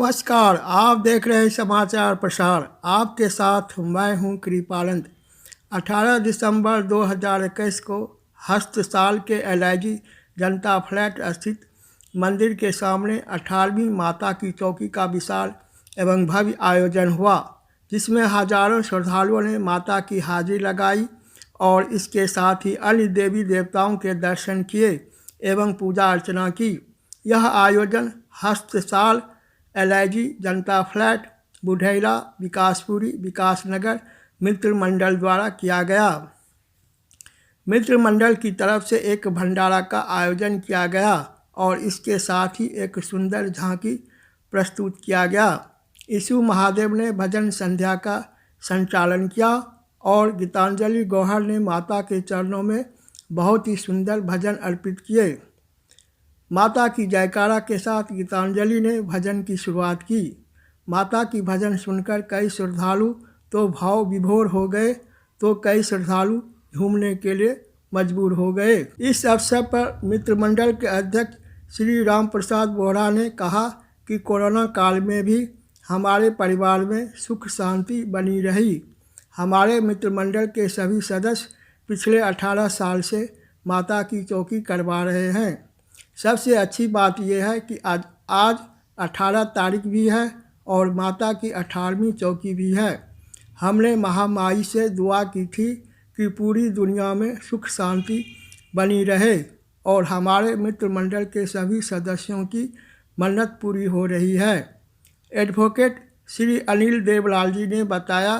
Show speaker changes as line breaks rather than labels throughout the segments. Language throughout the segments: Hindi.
नमस्कार, आप देख रहे हैं समाचार प्रसार। आपके साथ मैं हूं कृपानंद। 18 दिसंबर 2021 को हस्तसाल के LIG जनता फ्लैट स्थित मंदिर के सामने 18वीं माता की चौकी का विशाल एवं भव्य आयोजन हुआ, जिसमें हजारों श्रद्धालुओं ने माता की हाजिरी लगाई और इसके साथ ही अन्य देवी देवताओं के दर्शन किए एवं पूजा अर्चना की। यह आयोजन हस्तसाल LIG जनता फ्लैट बुढ़ैला विकासपुरी विकासनगर मित्र मंडल द्वारा किया गया। मित्र मंडल की तरफ से एक भंडारा का आयोजन किया गया और इसके साथ ही एक सुंदर झांकी प्रस्तुत किया गया। यीशु महादेव ने भजन संध्या का संचालन किया और गीतांजलि गौहर ने माता के चरणों में बहुत ही सुंदर भजन अर्पित किए। माता की जयकारा के साथ गीतांजलि ने भजन की शुरुआत की। माता की भजन सुनकर कई श्रद्धालु तो भाव विभोर हो गए तो कई श्रद्धालु झूमने के लिए मजबूर हो गए। इस अवसर पर मित्र मंडल के अध्यक्ष श्री राम प्रसाद बोहरा ने कहा कि कोरोना काल में भी हमारे परिवार में सुख शांति बनी रही। हमारे मित्र मंडल के सभी सदस्य पिछले 18 साल से माता की चौकी करवा रहे हैं। सबसे अच्छी बात यह है कि आज 18 तारीख भी है और माता की 18वीं चौकी भी है। हमने महामाई से दुआ की थी कि पूरी दुनिया में सुख शांति बनी रहे और हमारे मित्र मंडल के सभी सदस्यों की मन्नत पूरी हो रही है। एडवोकेट श्री अनिल देवलाल जी ने बताया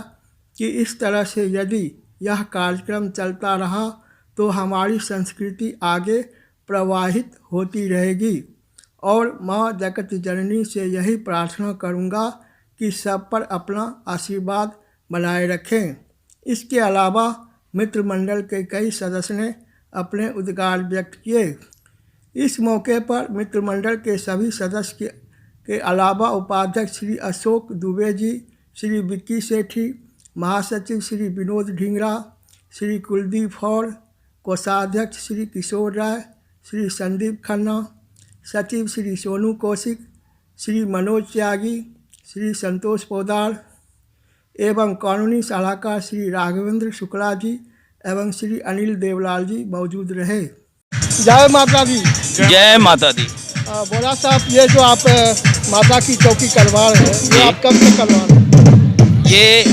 कि इस तरह से यदि यह कार्यक्रम चलता रहा तो हमारी संस्कृति आगे प्रवाहित होती रहेगी और माँ जगत जननी से यही प्रार्थना करूँगा कि सब पर अपना आशीर्वाद बनाए रखें। इसके अलावा मित्र मंडल के कई सदस्य ने अपने उद्गार व्यक्त किए। इस मौके पर मित्र मंडल के सभी सदस्य के अलावा उपाध्यक्ष श्री अशोक दुबे जी, श्री विक्की सेठी, महासचिव श्री विनोद ढींगरा, श्री कुलदीप और कोषाध्यक्ष श्री किशोर राय, श्री संदीप खन्ना, सचिव श्री सोनू कौशिक, श्री मनोज त्यागी, श्री संतोष पोदार एवं कानूनी सलाहकार श्री राघवेंद्र शुक्ला जी एवं श्री अनिल देवलाल जी मौजूद रहे। जय माता दी।
जय माता दी।
बोला साहब, ये जो आप माता की चौकी करवा रहे हैं, ये आप कब से करवा रहे हैं?
ये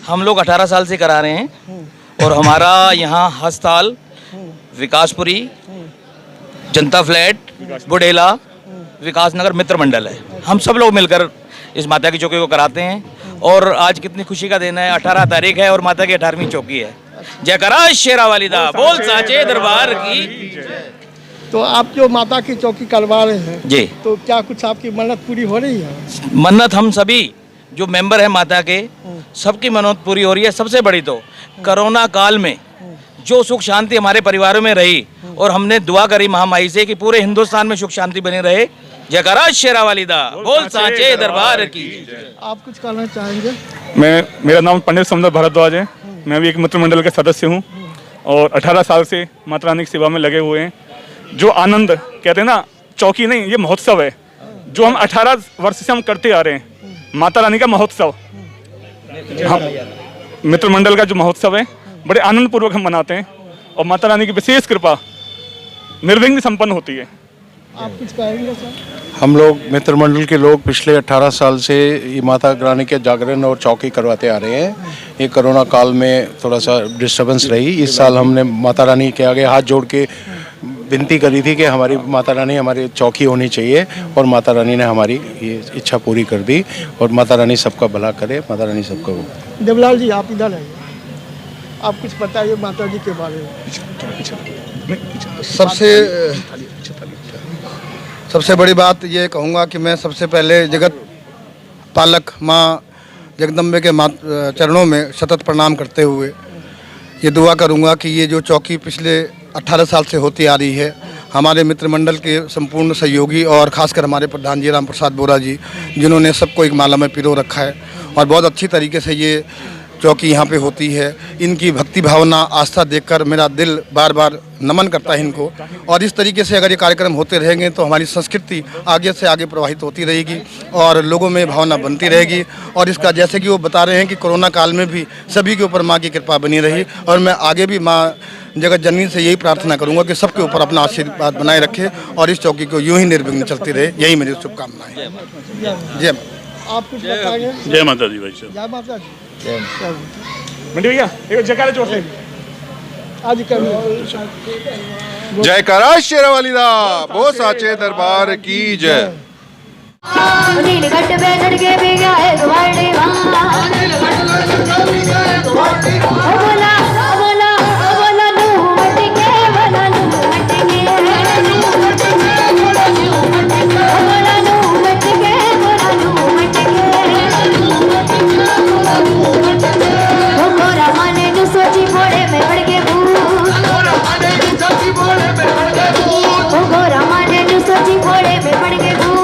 हम लोग 18 साल से करा रहे हैं और हमारा यहाँ हस्तसाल विकासपुरी जनता फ्लैट बुढ़ेला विकासनगर मित्र मंडल है। हम सब लोग मिलकर इस माता की चौकी को कराते हैं और आज कितनी खुशी का दिन है। 18 तारीख है और माता की 18वीं चौकी है। जयकारा शेरा वालिदा बोल साचे दरबार की।
तो आप जो माता की चौकी करवा रहे हैं
जी,
तो क्या कुछ आपकी मन्नत पूरी हो रही है?
मन्नत हम सभी जो मेंबर हैं माता के सबकी मन्नत पूरी हो रही है। सबसे बड़ी तो कोरोना काल में जो सुख शांति हमारे परिवारों में रही और हमने दुआ करी महामाई से कि पूरे हिंदुस्तान में सुख शांति बनी रहे। जयकारा शेरा वालिदा बोल साचे दरबार की।
आप कुछ कहना चाहेंगे?
मेरा नाम पंडित समदर भारद्वाज है। मैं भी एक मित्र मंडल के सदस्य हूँ और 18 साल से माता रानी की सेवा में लगे हुए हैं। जो आनंद कहते हैं ना, चौकी नहीं, ये महोत्सव है जो हम 18 वर्ष से हम करते आ रहे हैं। माता रानी का महोत्सव, हम मित्र मंडल का जो महोत्सव है बड़े आनंद पूर्वक हम मनाते हैं और माता रानी की विशेष कृपा निर्विघ्न संपन्न होती है।
आप कुछ कहेंगे सर?
हम लोग मित्र मंडल के लोग पिछले 18 साल से ये माता रानी के जागरण और चौकी करवाते आ रहे हैं। ये कोरोना काल में थोड़ा सा डिस्टर्बेंस रही। इस साल हमने माता रानी के आगे हाथ जोड़ के विनती करी थी कि हमारी माता रानी हमारी चौकी होनी चाहिए और माता रानी ने हमारी ये इच्छा पूरी कर दी और माता रानी सबका भला करे। माता रानी सबका।
देवलाल जी, आप इधर आइए, आप कुछ बताइए माता जी के बारे में।
सबसे बड़ी बात ये कहूँगा कि मैं सबसे पहले जगत पालक माँ जगदम्बे के चरणों में सतत प्रणाम करते हुए ये दुआ करूँगा कि ये जो चौकी पिछले 18 साल से होती आ रही है, हमारे मित्र मंडल के संपूर्ण सहयोगी और ख़ासकर हमारे प्रधान जी राम प्रसाद बोहरा जी, जिन्होंने सबको एक माला में पिरो रखा है और बहुत अच्छी तरीके से ये चौकी यहाँ पे होती है। इनकी भक्ति भावना आस्था देखकर मेरा दिल बार बार नमन करता है इनको। और इस तरीके से अगर ये कार्यक्रम होते रहेंगे तो हमारी संस्कृति आगे से आगे प्रवाहित होती रहेगी और लोगों में भावना बनती रहेगी। और इसका जैसे कि वो बता रहे हैं कि कोरोना काल में भी सभी के ऊपर माँ की कृपा बनी रही, और मैं आगे भी माँ जगत जननी से यही प्रार्थना करूंगा कि सबके ऊपर अपना आशीर्वाद बनाए रखे और इस चौकी को यूं ही निर्विघ्न चलती रहे। यही मेरी शुभकामनाएं। जय माता।
आप कुछ बताएंगे?
जय माता दी भाई साहब।
जय माता दी।
मंडी भैया एक जयकारा जोर से।
आज कर
जयकारा शेरावाली दा वो साचे दरबार की जय।
नीलकंठ पे लड़के भी गया है गुवाहाटी बोला बोला बोला नू मटके बोला नू मटके बोला नू मटके बोला नू मटके वो गोरा माने नू सोची फोड़े में पड़ के भूत वो गोरा माने नू सोची फोड़े में पड़ के भूत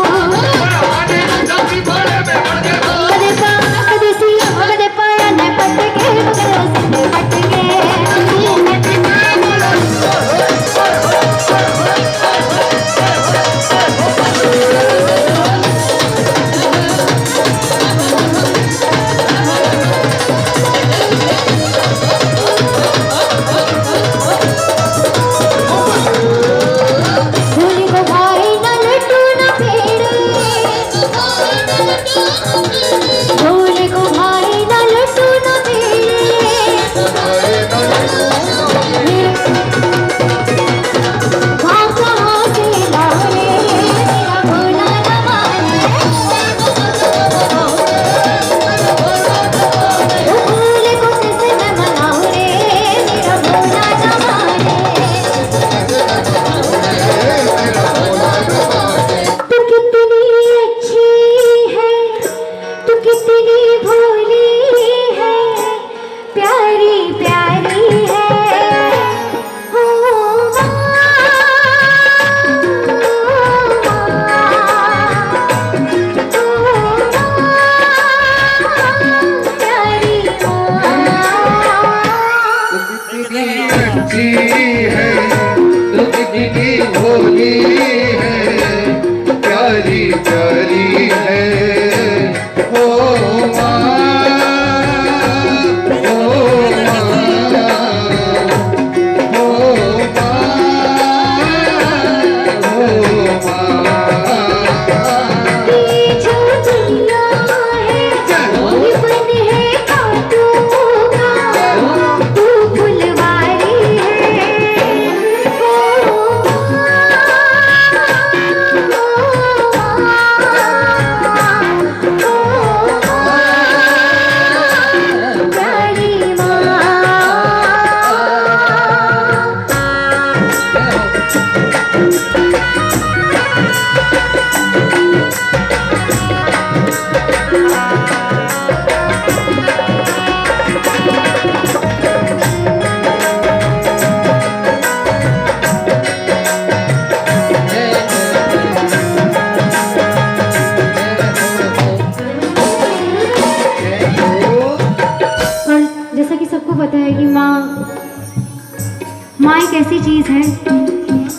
माँ एक ऐसी चीज़ है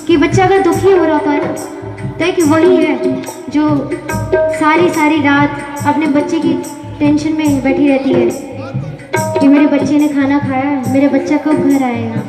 कि बच्चा अगर दुखी हो रहा था तो एक वही है जो सारी रात अपने बच्चे की टेंशन में बैठी रहती है कि मेरे बच्चे ने खाना खाया, मेरा बच्चा कब घर आएगा।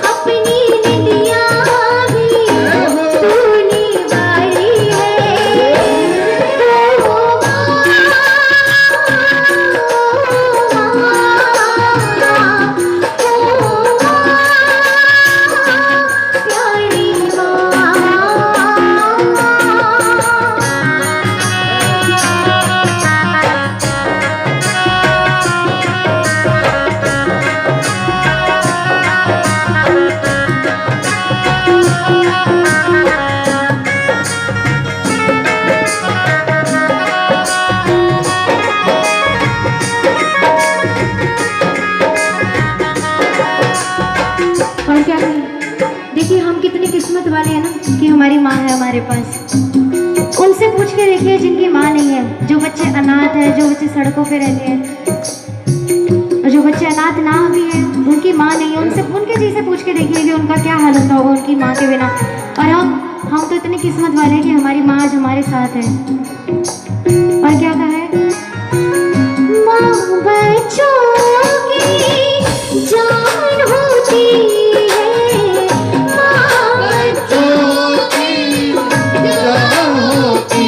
अपनी देखिए हम कितने किस्मत वाले हैं ना कि हमारी माँ है हमारे पास। उनसे पूछ के देखिए जिनकी माँ नहीं है, जो बच्चे अनाथ है, जो बच्चे सड़कों पे रहते हैं, और जो बच्चे अनाथ ना भी हैं, उनकी माँ नहीं है, उनसे उनके जी से पूछ के देखिए कि उनका क्या हाल होता होगा उनकी माँ के बिना। और हम तो इतने किस्मत वाले हैं कि हमारी माँ आज हमारे साथ है। और क्या कहा है, माँ बच्चों की जान होती है, माँ बच्चों की जान होती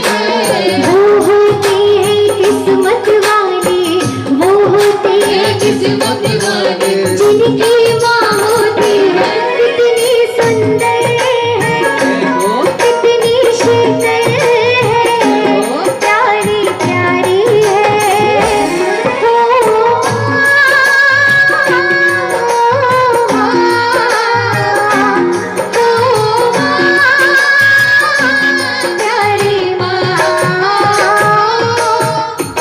है, वो होती है किस्मत वाली, वो होती है किस्मत वाली, जिनकी माँ होती है कितनी सुंदर है, कितनी शीतल है, प्यारी प्यारी है, प्यारी माँ।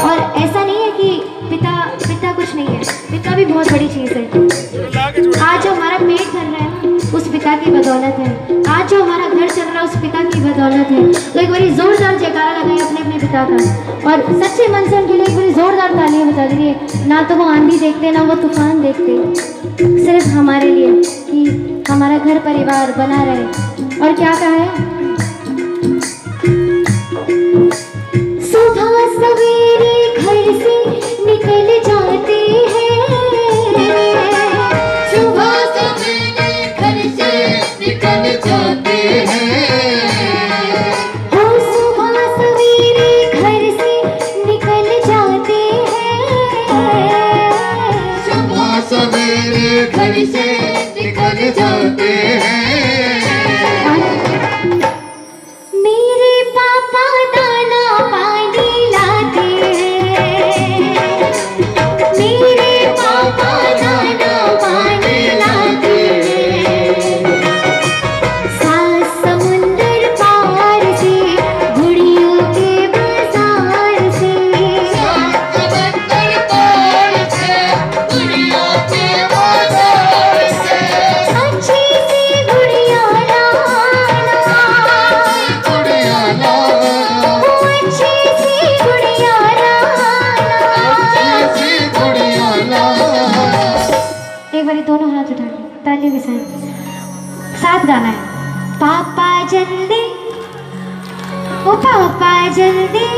और ऐसा नहीं है कि पिता कुछ नहीं है, पिता भी बहुत बड़ी चीज़ है। आज जो हमारा पेट चल रहा है ना, उस पिता की बदौलत है। आज जो हमारा घर चल रहा है, उस पिता की बदौलत है। तो एक बारी जोरदार जयकारा लगाइए अपने अपने पिता का, और सच्चे मन से उनके लिए एक बारी जोरदार तालियां बजा दीजिए। ना तो वो आंधी देखते, ना वो तूफान देखते, सिर्फ हमारे लिए कि हमारा घर परिवार बना रहे। और क्या कहा है, सुबह सवेरे घर से निकल जाते हैं, सुबह सवेरे घर से निकल जाते हैं, हो सुबह सवेरे घर से निकल जाते हैं, सुबह सवेरे घर से निकल जाते हैं। मेरे पापा दाना पानी लाते हैं, मेरे पापा दाना पानी लाते हैं, सात समुंदर पार से, गुड़ियों के बाजार से, सात समुंदर पार से, गुड़ियों के बाजार से, अच्छी सी गुड़िया लाना, गुड़िया लाना, अच्छी सी गुड़िया लाना, अच्छी सी गुड़िया लाना। एक बारी दोनों हाथ उठा के तालियों के साथ गाना है, पापा जल्दी, ओ पापा जल्दी,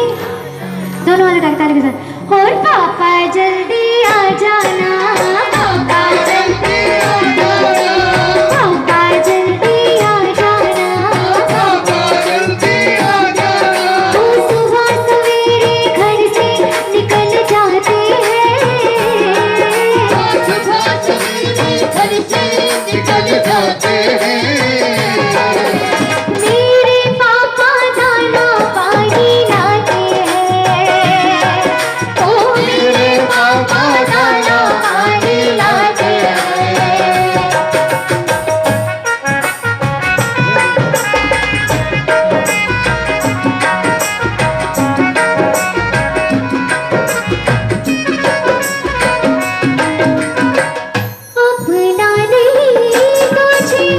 दोनों हाथ उठा के तालियों के साथ, और पापा जल्दी आ जाना, पापा जल्दी आ जाना, पापा जल्दी आ जाना, पापा जल्दी आ जाना, वो सुबह सवेरे घर से निकल जाते हैं, सुबह सवेरे घर से निकल जाते हैं, मेरे पापा दाना पानी लाते हैं, ओ मेरे पापा दाना पानी लाते हैं। अपना नहीं तुझे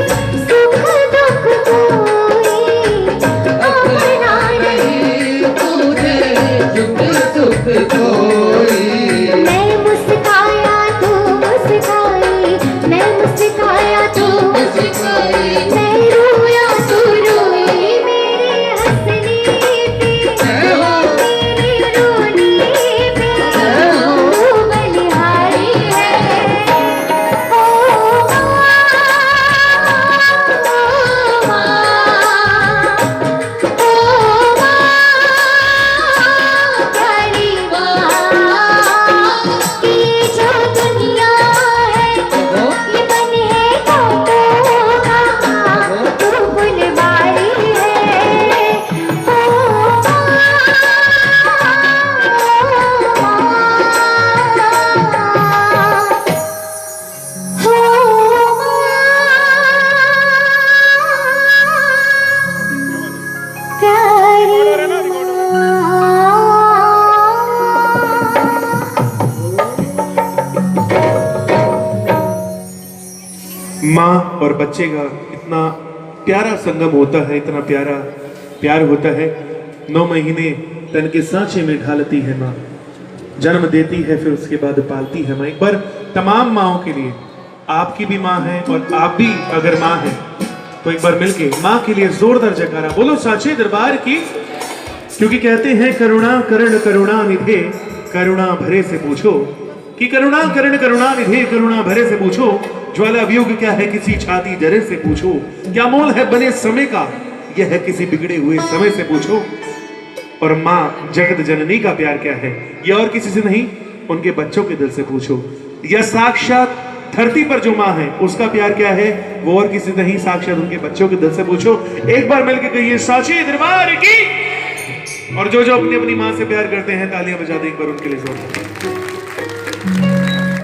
माँ और बच्चे का इतना प्यारा संगम होता है, इतना प्यारा प्यार होता है। 9 महीने तन के सांचे में ढालती है माँ, जन्म देती है फिर उसके बाद पालती है माँ। एक बार तमाम माँओं के लिए, आपकी भी माँ है और आप भी अगर माँ है तो एक बार मिलके माँ के लिए जोरदार जयकारा बोलो साचे दरबार की। क्योंकि कहते हैं करुणा करण करुणा निधे, करुणा भरे से पूछो कि करुणा करण करुणा निधे, करुणा भरे से पूछो ज्वाला वियोग क्या है किसी छाती जरे से पूछो, क्या मोल है बने समय का यह है किसी बिगड़े हुए समय से पूछो। और माँ जगत जननी का प्यार क्या है यह और किसी से नहीं, उनके बच्चों के दिल से पूछो। यह साक्षात धरती पर जो माँ है उसका प्यार क्या है वो और किसी नहीं, साक्षात उनके बच्चों के दिल से पूछो। एक बार मिलकर कहिए साचे दरबार की। और जो जो अपनी अपनी माँ से प्यार करते हैं तालियां बजा दें एक बार उनके लिए जोरदार।